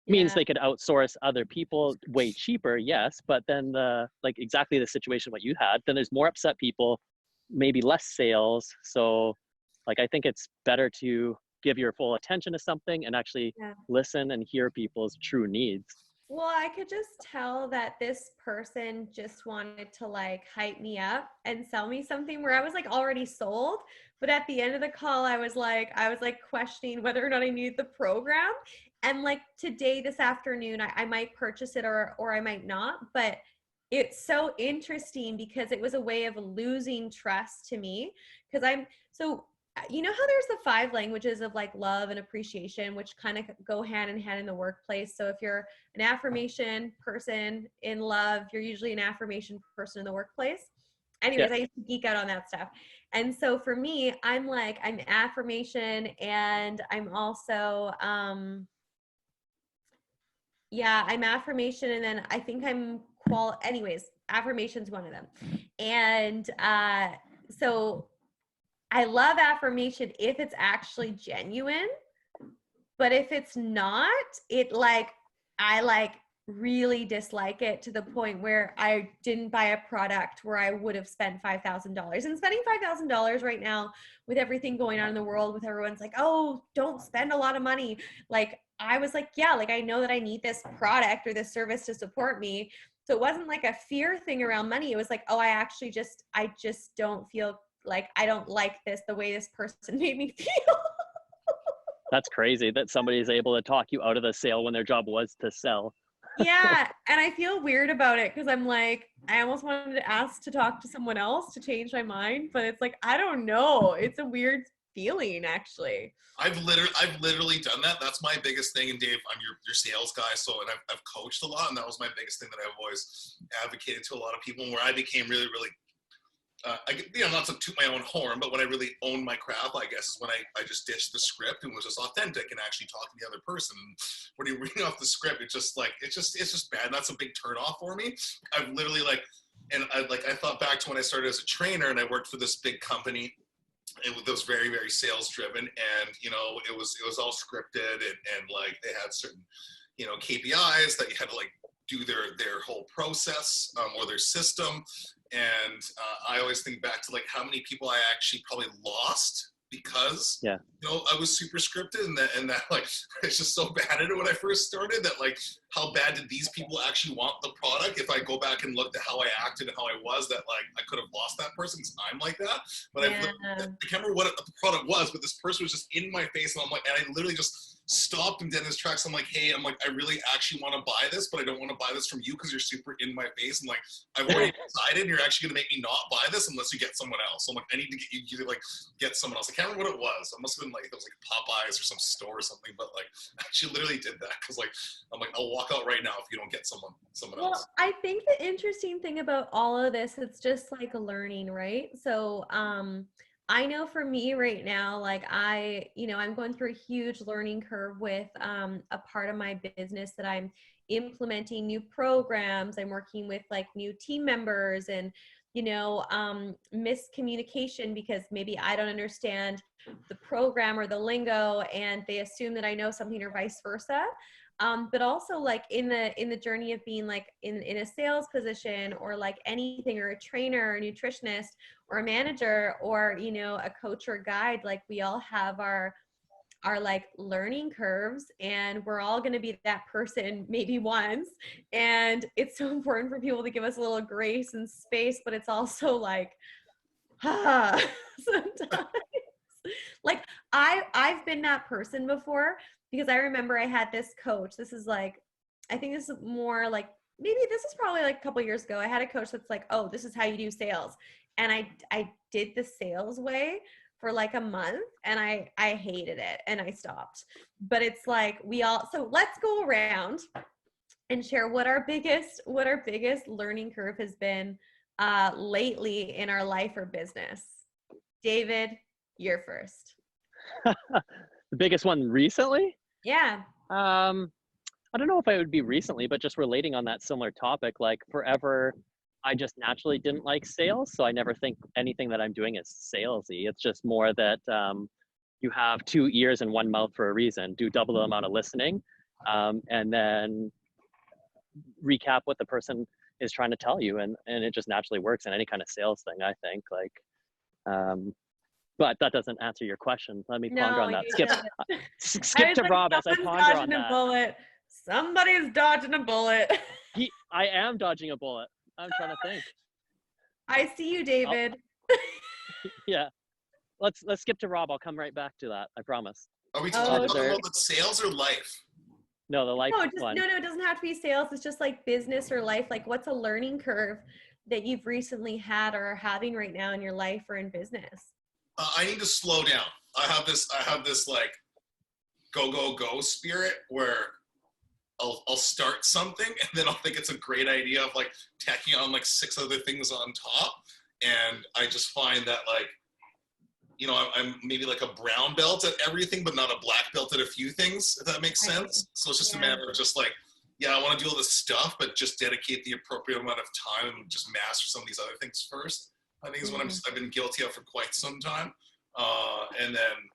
Means they could outsource other people way cheaper, yes, but then like exactly the situation what you had, then there's more upset people, maybe less sales. So like I think it's better to give your full attention to something and actually listen and hear people's true needs. Well, I could just tell that this person just wanted to like hype me up and sell me something where I was like already sold. But at the end of the call, I was like questioning whether or not I needed the program. And like today, this afternoon, I might purchase it or I might not. But it's so interesting because it was a way of losing trust to me. Because you know how there's the 5 languages of like love and appreciation, which kind of go hand in hand in the workplace. So if you're an affirmation person in love, you're usually an affirmation person in the workplace. Anyways, I used to geek out on that stuff. And so for me, I'm affirmation, and I'm also, I'm affirmation. And then I think anyways, affirmation's one of them. And so I love affirmation if it's actually genuine, but if it's not, I really dislike it to the point where I didn't buy a product where I would have spent $5,000. And spending $5,000 right now with everything going on in the world, with everyone's like, oh, don't spend a lot of money. Like I was like, yeah, like I know that I need this product or this service to support me. So it wasn't like a fear thing around money. It was like, oh, I just don't feel like I don't like the way this person made me feel. That's crazy that somebody is able to talk you out of the sale when their job was to sell. Yeah. And I feel weird about it because I'm like, I almost wanted to ask to talk to someone else to change my mind, but it's like, I don't know. It's a weird feeling actually. I've literally done that. That's my biggest thing. And Dave, I'm your sales guy. So, and I've coached a lot, and that was my biggest thing that I've always advocated to a lot of people, where I became really, really, not to toot my own horn, but when I really owned my craft, I guess, is when I just ditched the script and was just authentic and actually talking to the other person. And when you're reading off the script, it's just bad. And that's a big turn off for me. I've literally I thought back to when I started as a trainer and I worked for this big company. It was very, very sales driven, and it was all scripted, and like they had certain KPIs that you had to like do their whole process or their system. And I always think back to like how many people I actually probably lost because I was super scripted, and that like it's just so bad at it when I first started, that like how bad did these people actually want the product? If I go back and looked at how I acted and how I was, that like I could have lost that person because I'm like that. But I can't remember what the product was, but this person was just in my face, and I literally just stopped him dead in his tracks. I'm like, hey, I really actually want to buy this, but I don't want to buy this from you because you're super in my face. And like, I've already decided you're actually going to make me not buy this unless you get someone else. So I'm like, I need to get you to like get someone else. I can't remember what it was. It must have been like, it was like Popeyes or some store or something, but like, I actually literally did that because like, I'm like, I'll walk out right now if you don't get someone else. Well, I think the interesting thing about all of this, it's just like learning, right? So, I know for me right now, like I'm going through a huge learning curve with a part of my business that I'm implementing new programs. I'm working with like new team members, and miscommunication because maybe I don't understand the program or the lingo and they assume that I know something or vice versa. But also like in the journey of being like in a sales position or like anything, or a trainer or a nutritionist or a manager or, a coach or guide, like we all have our like learning curves, and we're all going to be that person maybe once. And it's so important for people to give us a little grace and space, but it's also like, sometimes like I've been that person before, because I remember I had this coach. This is like, I think this is more like, maybe this is probably like a couple years ago. I had a coach that's like, oh, this is how you do sales. And I did the sales way for like a month, and I hated it and I stopped. But it's like so let's go around and share what our biggest learning curve has been lately in our life or business. David, you're first. The biggest one recently? Yeah. I don't know if it would be recently, but just relating on that similar topic, like forever, I just naturally didn't like sales. So I never think anything that I'm doing is salesy. It's just more that you have 2 ears and 1 mouth for a reason. Do double the amount of listening, and then recap what the person is trying to tell you. And it just naturally works in any kind of sales thing, I think. But that doesn't answer your question. Let me ponder on that. Skip to Rob as I ponder on that. Bullet. Somebody's dodging a bullet. I am dodging a bullet. I'm trying to think. I see you, David. Yeah. Let's skip to Rob. I'll come right back to that. I promise. Are we talking about sales or life? No, the life one. No, it doesn't have to be sales. It's just like business or life. Like, what's a learning curve that you've recently had or are having right now in your life or in business? I need to slow down. I have this like go spirit where I'll start something and then I'll think it's a great idea of like tacking on like 6 other things on top. And I just find that like, I'm maybe like a brown belt at everything, but not a black belt at a few things, if that makes sense. So it's just a matter of just like, yeah, I want to do all this stuff, but just dedicate the appropriate amount of time and just master some of these other things first. I think is what I've been guilty of for quite some time. And then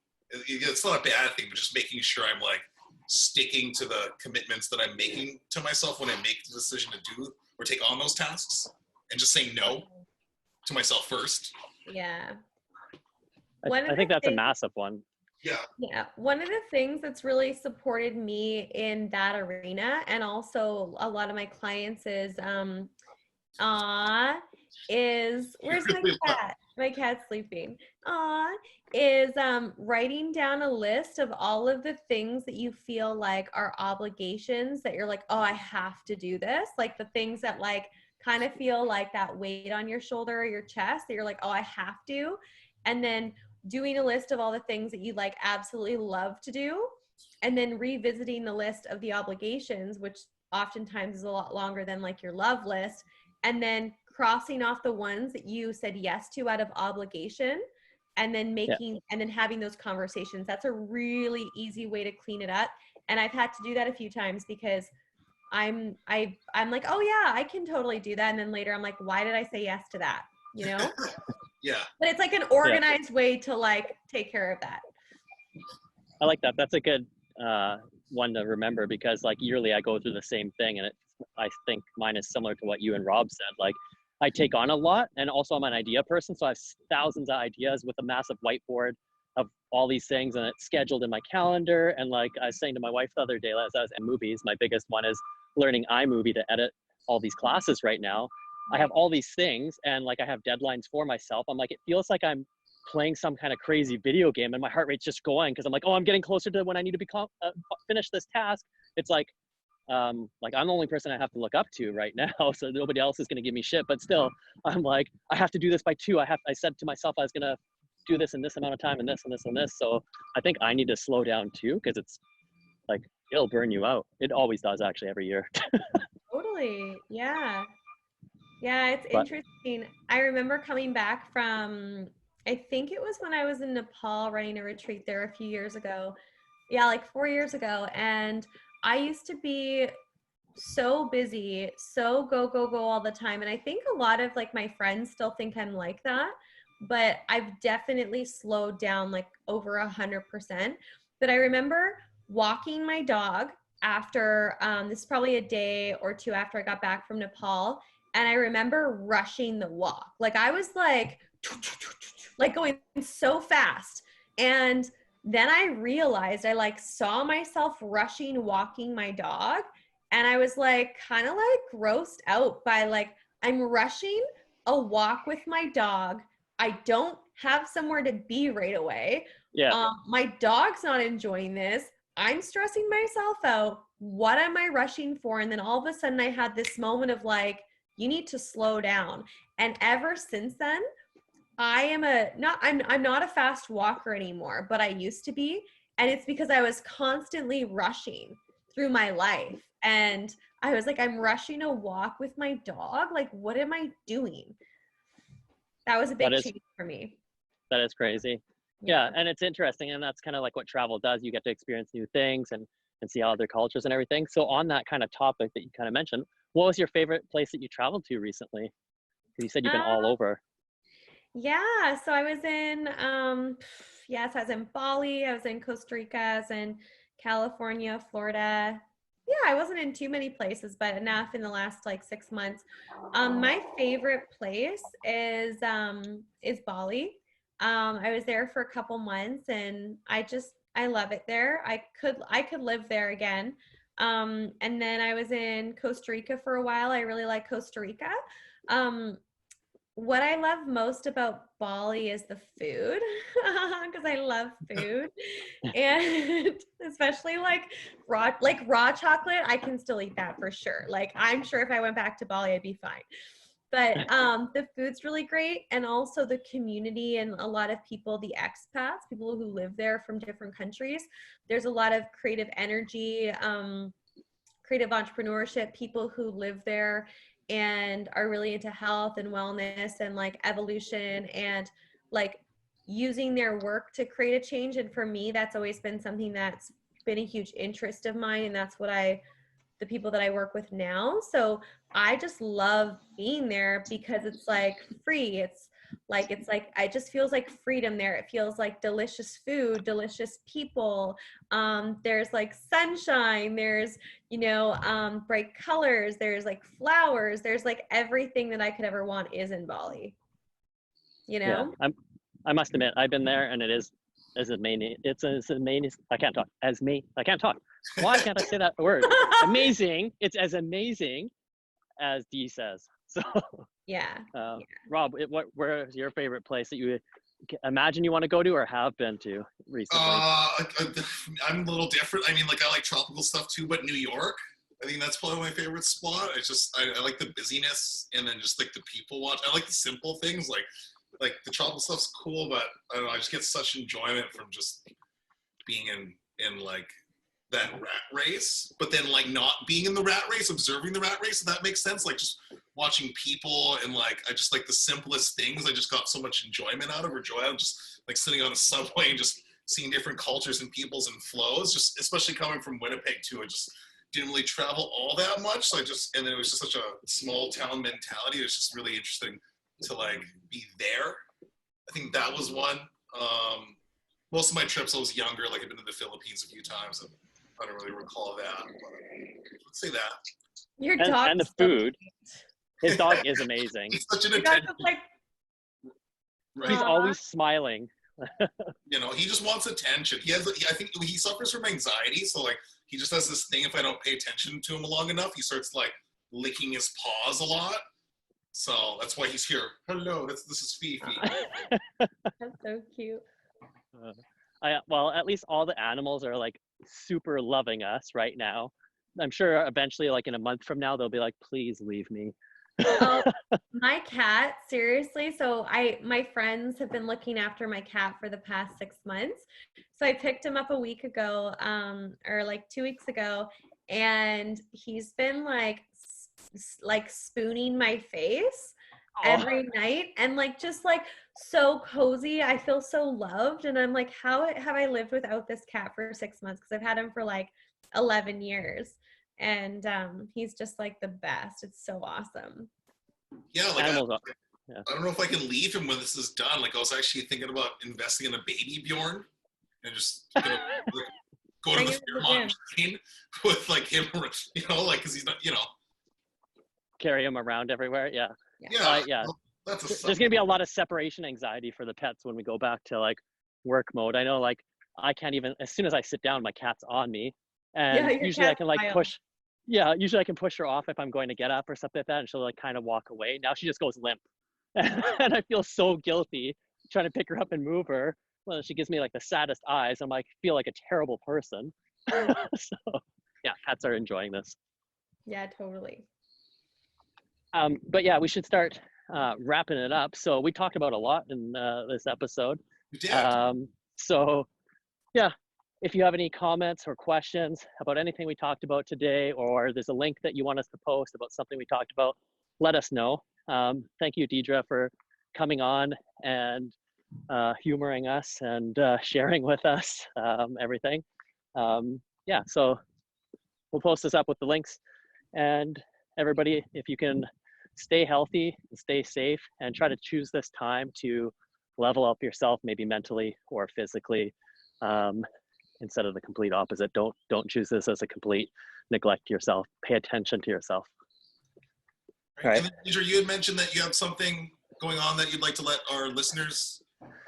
it's not a bad thing, but just making sure I'm like sticking to the commitments that I'm making to myself when I make the decision to do or take on those tasks, and just saying no to myself first. Yeah. I think that's a massive one. Yeah. One of the things that's really supported me in that arena, and also a lot of my clients, is where's my cat? My cat's sleeping. Is writing down a list of all of the things that you feel like are obligations, that you're like, oh, I have to do this. Like the things that like kind of feel like that weight on your shoulder or your chest, that you're like, oh, I have to. And then doing a list of all the things that you like absolutely love to do, and then revisiting the list of the obligations, which oftentimes is a lot longer than like your love list, and then crossing off the ones that you said yes to out of obligation, and then and then having those conversations. That's a really easy way to clean it up. And I've had to do that a few times because I'm like, oh yeah, I can totally do that. And then later I'm like, why did I say yes to that? Yeah. But it's like an organized way to like take care of that. I like that. That's a good one to remember, because like yearly I go through the same thing, and I think mine is similar to what you and Rob said. Like I take on a lot, and also I'm an idea person, so I have thousands of ideas with a massive whiteboard of all these things, and it's scheduled in my calendar. And like I was saying to my wife the other day, as I was in movies, my biggest one is learning iMovie to edit all these classes right now. I have all these things, and like I have deadlines for myself. I'm like, it feels like I'm playing some kind of crazy video game, and my heart rate's just going because I'm like, oh, I'm getting closer to when I need to finish this task. It's like I'm the only person I have to look up to right now, so nobody else is going to give me shit. But still, I'm like, I have to do this by 2. I said to myself I was going to do this in this amount of time, and this and this and this. So I think I need to slow down too, because it's like it'll burn you out. It always does, actually, every year. Totally. Yeah. Yeah, it's interesting. I remember coming back from, I think it was when I was in Nepal running a retreat there a few years ago. Yeah, like 4 years ago. And I used to be so busy, so go, go, go all the time. And I think a lot of like my friends still think I'm like that, but I've definitely slowed down like over 100%. But I remember walking my dog after, this is probably a day or two after I got back from Nepal. And I remember rushing the walk. Like I was like going so fast. And then I realized I like saw myself rushing, walking my dog. And I was like, kind of like grossed out by like, I'm rushing a walk with my dog. I don't have somewhere to be right away. Yeah. My dog's not enjoying this. I'm stressing myself out. What am I rushing for? And then all of a sudden I had this moment of like, you need to slow down. And ever since then, I'm not a fast walker anymore, but I used to be. And it's because I was constantly rushing through my life. And I was like, I'm rushing a walk with my dog. Like, what am I doing? That was a big change for me. That is crazy. Yeah. And it's interesting. And that's kind of like what travel does. You get to experience new things and see other cultures and everything. So on that kind of topic that you kind of mentioned, what was your favorite place that you traveled to recently? Because you said you've been all over. Yeah. So I was in, I was in Bali, I was in Costa Rica, I was in California, Florida. Yeah, I wasn't in too many places, but enough in the last like 6 months. My favorite place is Bali. I was there for a couple months and I love it there. I could live there again. And then I was in Costa Rica for a while. I really like Costa Rica. What I love most about Bali is the food, because I love food, and especially like raw chocolate. I can still eat that for sure. Like I'm sure if I went back to Bali, I'd be fine. But the food's really great, and also the community and a lot of people, the expats, people who live there from different countries. There's a lot of creative energy, creative entrepreneurship, people who live there and are really into health and wellness and like evolution and like using their work to create a change. And for me, that's always been something that's been a huge interest of mine. And that's what the people that I work with now. So I just love being there because it's like free. It's like I just feels like freedom there. It feels like delicious food, delicious people. There's like sunshine, there's bright colors, there's like flowers, there's like everything that I could ever want is in Bali. Yeah, I must admit I've been there and it is as amazing. It's as amazing. I can't talk. Why can't I say that word? Amazing. It's as amazing as Dee says. So yeah. Rob, where's your favorite place that you imagine you want to go to or have been to recently? I'm a little different. I mean, like I like tropical stuff too, but New York, I think that's probably my favorite spot. I like the busyness and then just like the people watch. I like the simple things like the tropical stuff's cool, but I don't know, I just get such enjoyment from just being in like that rat race, but then like not being in the rat race, observing the rat race, if that makes sense. Like just watching people and like I just like the simplest things. I just got so much enjoyment out of, or joy out of just like sitting on a subway and just seeing different cultures and peoples and flows. Just especially coming from Winnipeg too, I just didn't really travel all that much. So and then it was just such a small town mentality. It was just really interesting to like be there. I think that was one. Most of my trips I was younger, like I've been to the Philippines a few times and I don't really recall that, but let's say that. Your dog and the food. His dog is amazing. He's such an attention. He's always smiling. He just wants attention. I think he suffers from anxiety, so like he just has this thing. If I don't pay attention to him long enough, he starts like licking his paws a lot. So that's why he's here. Hello, this is Fifi. That's so cute. Well, at least all the animals are like super loving us right now. I'm sure eventually, like in a month from now, they'll be like, please leave me. My cat, seriously. So my friends have been looking after my cat for the past 6 months. So I picked him up a week ago, or like 2 weeks ago, and he's been like spooning my face every night and like just like so cozy. I feel so loved, and I'm like, how have I lived without this cat for 6 months? Because I've had him for like 11 years. And he's just like the best. It's so awesome. Yeah, like Animals are, yeah. I don't know if I can leave him when this is done. Like I was actually thinking about investing in a baby Bjorn and just like, go to the Fairmont machine with like him, like because he's not, carry him around everywhere. Yeah. Yeah. There's gonna be a lot of separation anxiety for the pets when we go back to like work mode. I know, like I can't even, as soon as I sit down, my cat's on me, and usually I can like push. Yeah, usually I can push her off if I'm going to get up or something like that, and she'll like kind of walk away. Now she just goes limp, and I feel so guilty trying to pick her up and move her. Well, she gives me like the saddest eyes. I'm like, feel like a terrible person. So yeah, cats are enjoying this. Yeah, totally. But yeah, we should start wrapping it up. So we talked about a lot in this episode. We did. So yeah, if you have any comments or questions about anything we talked about today, or there's a link that you want us to post about something we talked about, let us know. Thank you, Deidre, for coming on and humoring us and sharing with us everything. Yeah, so we'll post this up with the links. And everybody, if you can stay healthy and stay safe and try to choose this time to level up yourself, maybe mentally or physically, instead of the complete opposite. Don't choose this as a complete neglect to yourself. Pay attention to yourself. Right. And then, Deidre, you had mentioned that you have something going on that you'd like to let our listeners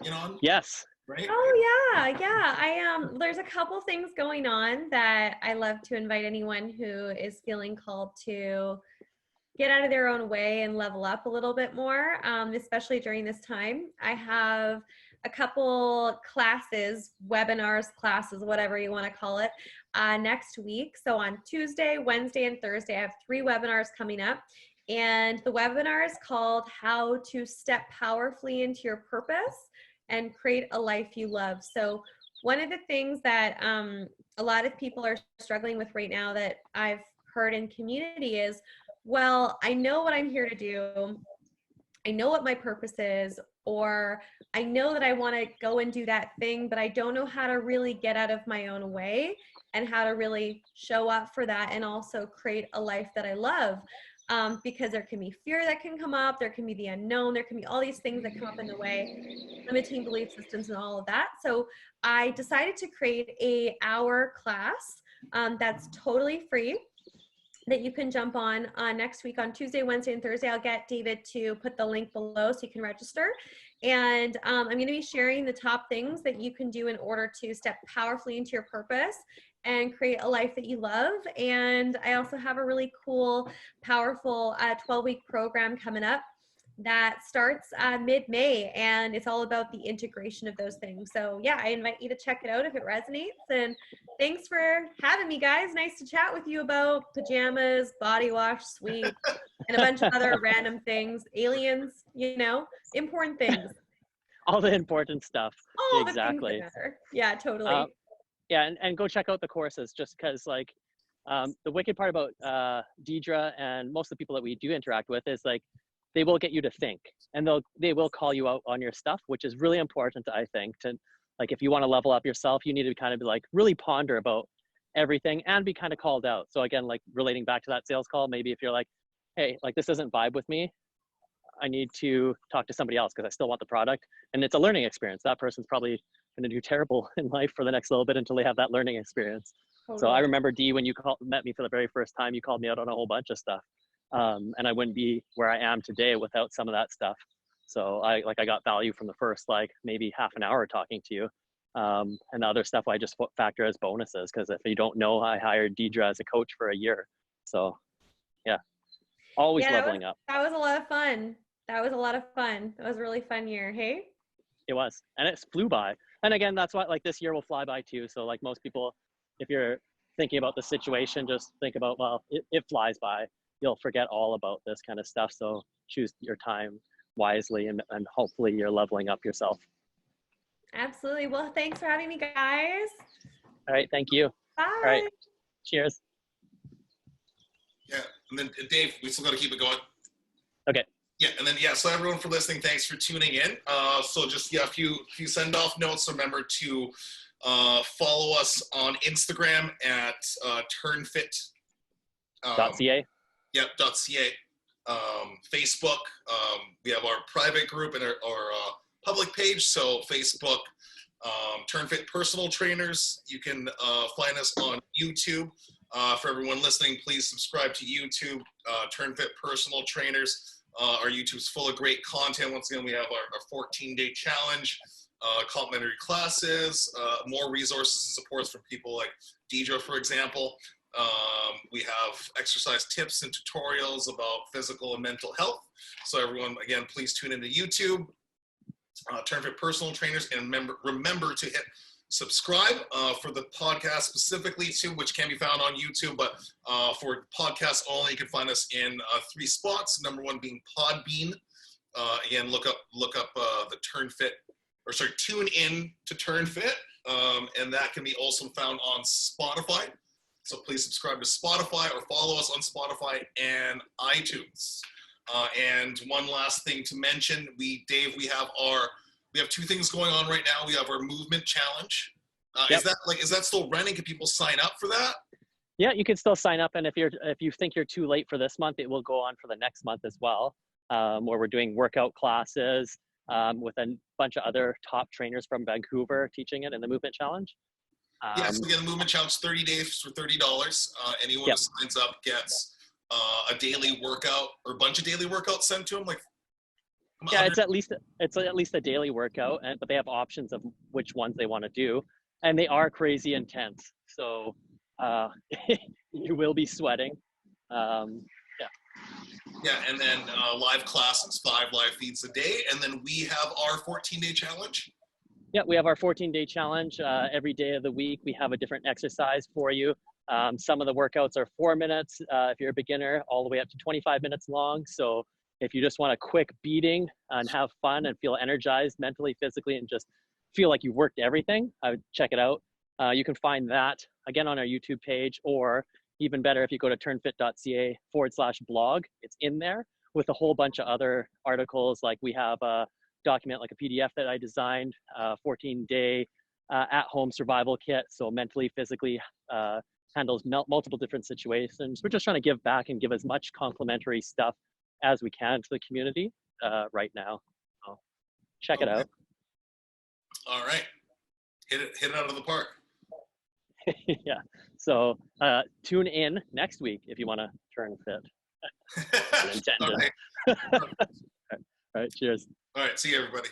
in on. Yes. Right? Oh yeah. There's a couple things going on that I love to invite anyone who is feeling called to get out of their own way and level up a little bit more, especially during this time. I have a couple classes, webinars, classes, whatever you want to call it, next week. So on Tuesday, Wednesday, and Thursday, I have 3 webinars coming up. And the webinar is called How to Step Powerfully into Your Purpose and Create a Life You Love. So one of the things that a lot of people are struggling with right now that I've heard in community is, well, I know what I'm here to do. I know what my purpose is, or I know that I want to go and do that thing, but I don't know how to really get out of my own way and how to really show up for that and also create a life that I love. Because there can be fear that can come up, there can be the unknown, there can be all these things that come up in the way, limiting belief systems and all of that. So I decided to create a hour class that's totally free, that you can jump on next week on Tuesday, Wednesday, and Thursday. I'll get David to put the link below so you can register. And I'm going to be sharing the top things that you can do in order to step powerfully into your purpose and create a life that you love. And I also have a really cool, powerful 12-week program coming up that starts mid-May, and it's all about the integration of those things. So yeah, I invite you to check it out if it resonates. And thanks for having me, guys. Nice to chat with you about pajamas, body wash, sweets, and a bunch of other random things, aliens, important things. All the important stuff. All exactly. The things that matter. Yeah, totally. Yeah, and go check out the courses, just because like the wicked part about Deidre and most of the people that we do interact with is like, they will get you to think, and they will call you out on your stuff, which is really important, I think. To like, if you want to level up yourself, you need to kind of be like really ponder about everything and be kind of called out. So again, like relating back to that sales call, maybe if you're like, hey, like this doesn't vibe with me, I need to talk to somebody else because I still want the product, and it's a learning experience. That person's probably going to do terrible in life for the next little bit until they have that learning experience. Totally. So I remember, Dee, when you met me for the very first time, you called me out on a whole bunch of stuff. And I wouldn't be where I am today without some of that stuff. So I got value from the first, like maybe half an hour talking to you. And the other stuff I just factor as bonuses, because if you don't know, I hired Deidre as a coach for a year. So yeah, always leveling up. That was a lot of fun. That was a really fun year. Hey? It was, and it flew by. And again, that's why like this year will fly by too. So like most people, if you're thinking about the situation, just think about, well, it flies by. You'll forget all about this kind of stuff. So choose your time wisely, and hopefully you're leveling up yourself. Absolutely. Well, thanks for having me, guys. All right. Thank you. Bye. All right. Cheers. Yeah. And then Dave, we still got to keep it going. Okay. Yeah. And then, so everyone for listening, thanks for tuning in. So just, a few send off notes. Remember to follow us on Instagram at TurnFit .ca. Yep, .ca. Facebook. We have our private group and our public page. So Facebook, TurnFit Personal Trainers. You can find us on YouTube. For everyone listening, please subscribe to YouTube, TurnFit Personal Trainers. Our YouTube's full of great content. Once again, we have our 14-day challenge, complimentary classes, more resources and supports from people like Deidre, for example. We have exercise tips and tutorials about physical and mental health. So everyone, again, please tune into YouTube, TurnFit Personal Trainers, and remember to hit subscribe for the podcast specifically too, which can be found on YouTube, but for podcasts only, you can find us in 3 spots. Number 1 being Podbean. Again, look up the TurnFit, or sorry, Tune In To TurnFit, and that can be also found on Spotify. So please subscribe to Spotify or follow us on Spotify and iTunes. And one last thing to mention, Dave, we have 2 things going on right now. We have our movement challenge. Yep. Is that still running? Can people sign up for that? Yeah, you can still sign up, and if you think you're too late for this month, it will go on for the next month as well, where we're doing workout classes with a bunch of other top trainers from Vancouver teaching it in the movement challenge. So again, the movement challenge, 30 days for $30. Anyone who signs up gets a daily workout or a bunch of daily workouts sent to them. It's at least a daily workout, but they have options of which ones they want to do, and they are crazy intense. So you will be sweating. Yeah, and then live classes, 5 live feeds a day, and then we have our 14-day challenge. Yeah, we have our 14-day challenge. Every day of the week, we have a different exercise for you. Some of the workouts are 4 minutes if you're a beginner, all the way up to 25 minutes long. So if you just want a quick beating and have fun and feel energized mentally, physically, and just feel like you've worked everything, I would check it out. You can find that, again, on our YouTube page, or even better, if you go to turnfit.ca/blog, it's in there with a whole bunch of other articles. Like we have a document, like a PDF that I designed, 14-day at-home survival kit. So mentally, physically, handles multiple different situations. We're just trying to give back and give as much complimentary stuff as we can to the community right now. So check it out. All right. Hit it out of the park. Yeah. So tune in next week if you want to turn fit. All right. All right. Cheers. All right. See you, everybody.